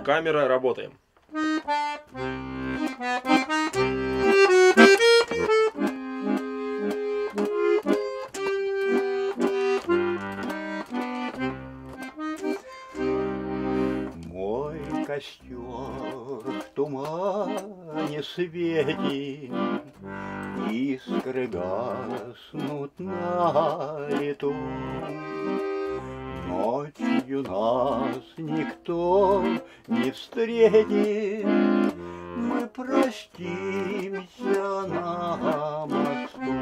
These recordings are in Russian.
Камера, работаем. Мой костер в тумане светит, искры гаснут на лету. Ночью нас никто не встретит, мы простимся на мосту.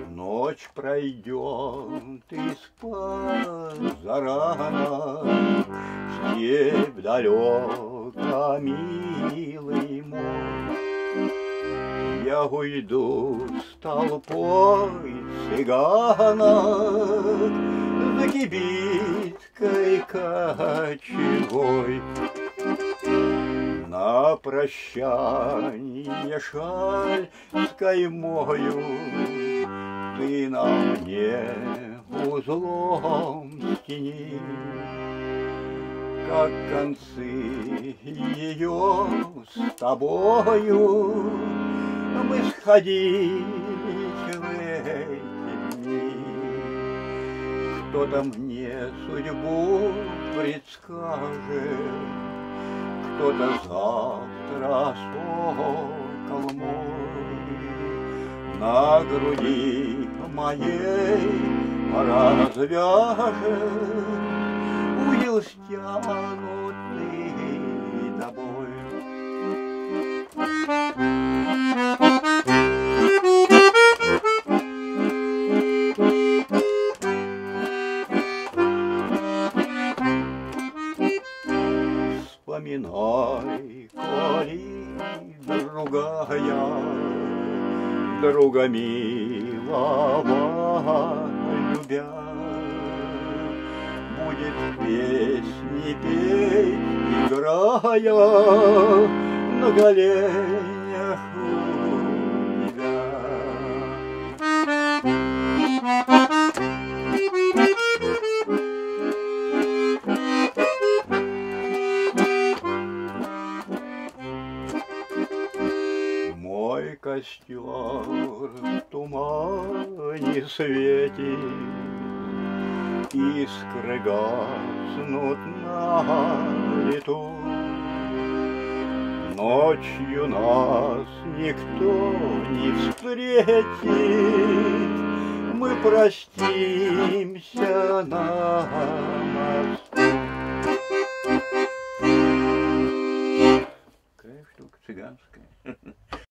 Ночь пройдет, и спать зарано, степь далека, милый мой. Я уйду с толпой цыганок, за кибиткой кочевой. На прощанье шаль с каймою ты на мне узлом стяни. Как концы ее с тобою мы сходились в эти дни. Кто-то мне судьбу предскажет, кто-то завтра сокол мой на груди моей развяжет узел стянутый тобой. Вспоминай, коли другая, друга милого любя, будет песни петь, играя на коленях у тебя. Мой костер в тумане светит, искры гаснут на лету. Ночью нас никто не встретит, мы простимся на мосту. Какая штука цыганская.